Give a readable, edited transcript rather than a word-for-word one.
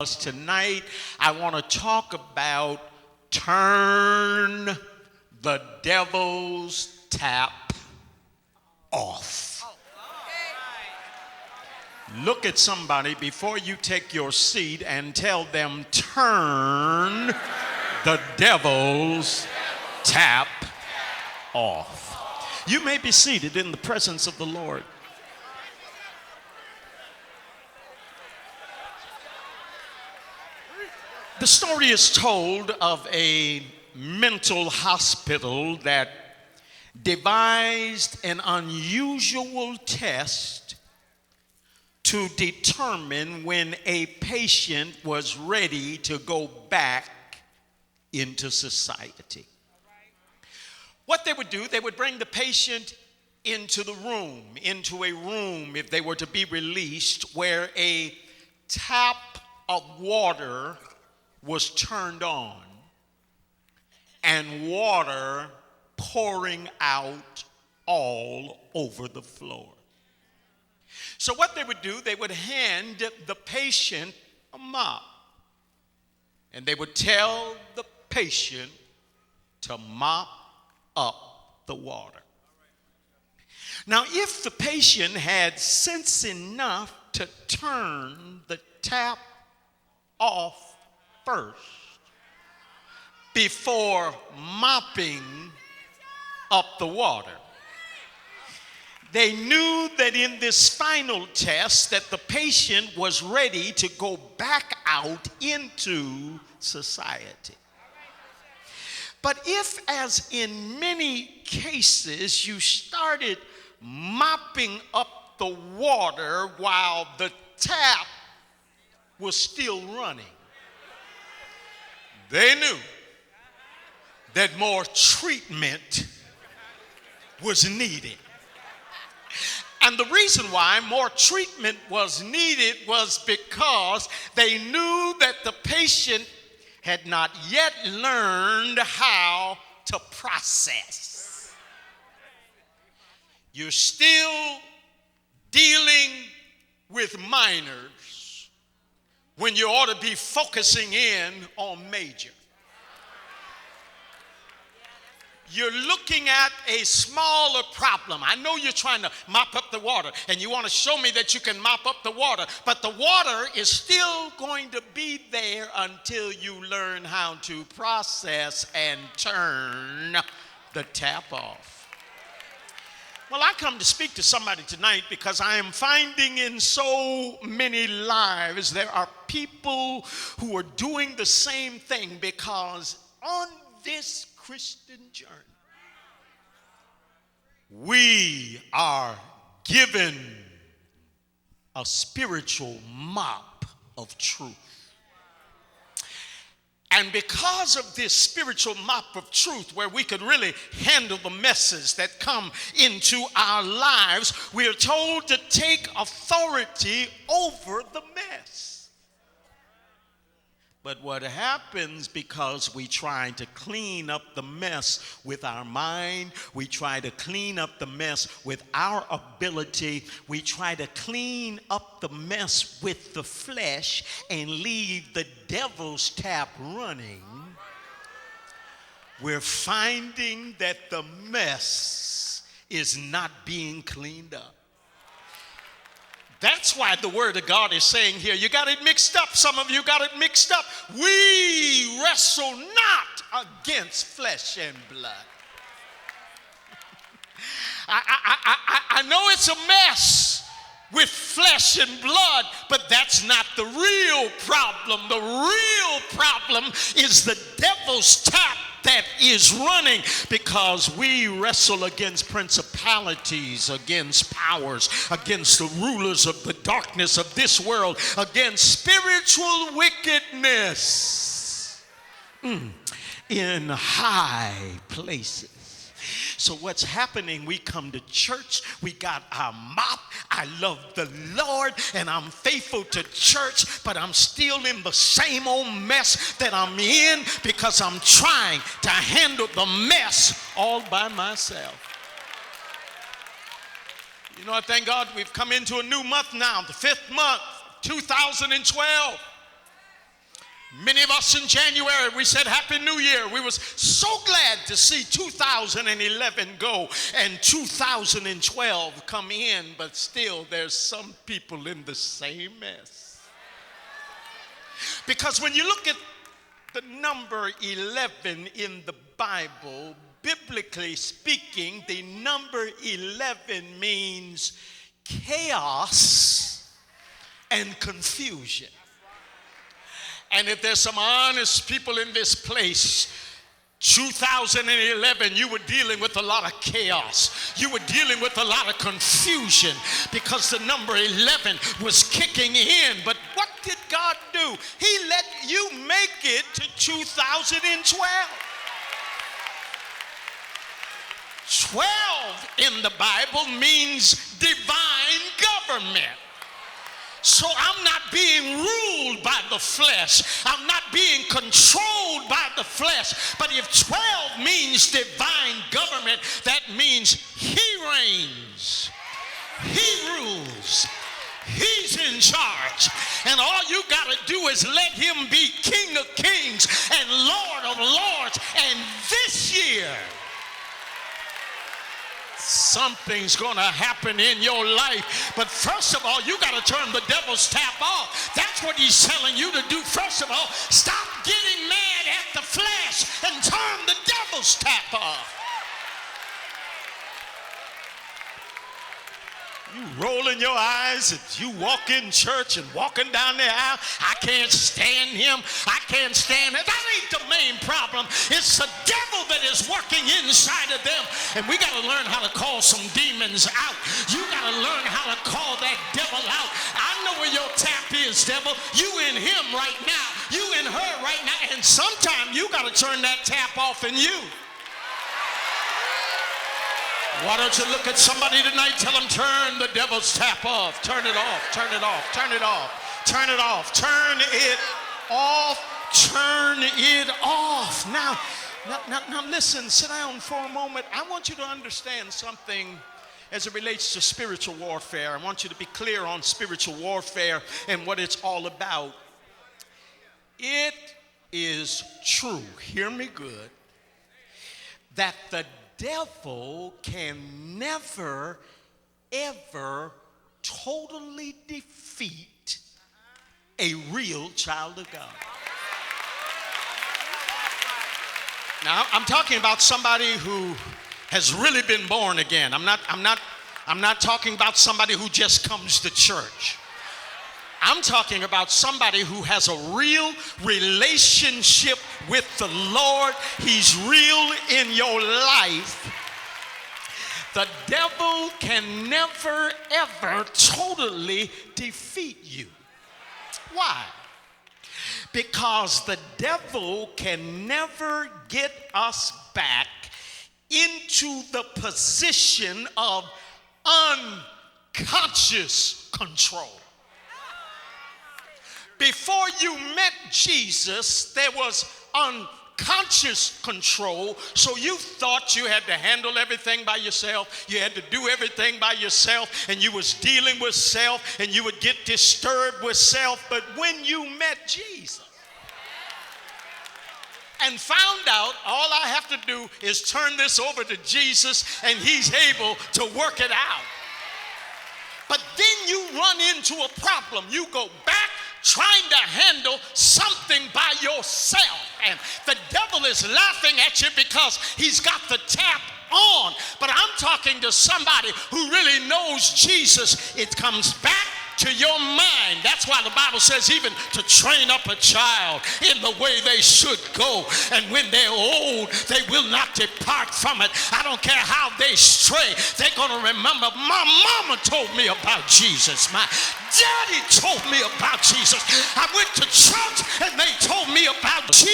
Tonight, I want to talk about turn the devil's tap off. Look at somebody before you take your seat and tell them, turn the devil's tap off. You may be seated in the presence of the Lord. The story is told of a mental hospital that devised an unusual test to determine when a patient was ready to go back into society. What they would do, they would bring the patient into a room if they were to be released, where a tap of water was turned on and water pouring out all over the floor. So what they would do, they would hand the patient a mop, and they would tell the patient to mop up the water. Now, if the patient had sense enough to turn the tap off first before mopping up the water, they knew that in this final test that the patient was ready to go back out into society. But if, as in many cases, you started mopping up the water while the tap was still running, they knew that more treatment was needed. And the reason why more treatment was needed was because they knew that the patient had not yet learned how to process. You're still dealing with minors when you ought to be focusing in on major. You're looking at a smaller problem. I know you're trying to mop up the water, and you want to show me that you can mop up the water, but the water is still going to be there until you learn how to process and turn the tap off. Well, I come to speak to somebody tonight because I am finding in so many lives there are people who are doing the same thing, because on this Christian journey, we are given a spiritual mop of truth. And because of this spiritual mop of truth, where we could really handle the messes that come into our lives, we are told to take authority over the mess. But what happens, because we try to clean up the mess with our mind, we try to clean up the mess with our ability, we try to clean up the mess with the flesh and leave the devil's tap running, we're finding that the mess is not being cleaned up. That's why the word of God is saying here, you got it mixed up. Some of you got it mixed up. We wrestle not against flesh and blood. I know it's a mess with flesh and blood, but that's not the real problem. The real problem is the devil's tap that is running, because we wrestle against principalities, against powers, against the rulers of the darkness of this world, against spiritual wickedness in high places. So what's happening, we come to church, we got our mop, I love the Lord and I'm faithful to church, but I'm still in the same old mess that I'm in because I'm trying to handle the mess all by myself. You know, I thank God we've come into a new month now, the 5th month, 2012. Many of us in January, we said Happy New Year. We was so glad to see 2011 go and 2012 come in, but still there's some people in the same mess. Because when you look at the number 11 in the Bible, biblically speaking, the number 11 means chaos and confusion. And if there's some honest people in this place, 2011, you were dealing with a lot of chaos. You were dealing with a lot of confusion because the number 11 was kicking in. But what did God do? He let you make it to 2012. 12 in the Bible means divine government. So I'm not being ruled by the flesh. I'm not being controlled by the flesh. But if 12 means divine government, that means he reigns. He rules. He's in charge. And all you got to do is let him be King of Kings and Lord of Lords. And this year, something's going to happen in your life. But first of all, you got to turn the devil's tap off. That's what he's telling you to do. First of all, stop getting mad at the flesh and turn the devil's tap off. You rolling your eyes as you walk in church and walking down the aisle. I can't stand him. I can't stand it. That ain't the main problem. It's the devil that is working inside of them. And we got to learn how to call some demons out. You got to learn how to call that devil out. I know where your tap is, devil. You in him right now. You in her right now. And sometime you got to turn that tap off in you. Why don't you look at somebody tonight, tell them, turn the devil's tap off. Turn it off, turn it off, turn it off, turn it off, turn it off, turn it off. Now listen, sit down for a moment. I want you to understand something as it relates to spiritual warfare. I want you to be clear on spiritual warfare and what it's all about. It is true, hear me good, that the devil can never, ever totally defeat a real child of God. Now, I'm talking about somebody who has really been born again. I'm not talking about somebody who just comes to church. I'm talking about somebody who has a real relationship with the Lord. He's real in your life. The devil can never, ever totally defeat you. Why? Because the devil can never get us back into the position of unconscious control. Before you met Jesus, there was unconscious control, so you thought you had to handle everything by yourself. You had to do everything by yourself, and you was dealing with self, and you would get disturbed with self. But when you met Jesus and found out all I have to do is turn this over to Jesus, and he's able to work it out. But then you run into a problem. You go back trying to handle something by yourself, and the devil is laughing at you because he's got the tap on. But I'm talking to somebody who really knows Jesus. It comes back to your mind. That's why the Bible says even to train up a child in the way they should go, and when they're old they will not depart from it. I don't care how they stray, they're going to remember, my mama told me about Jesus, my daddy told me about Jesus, I went to church and they told me about Jesus.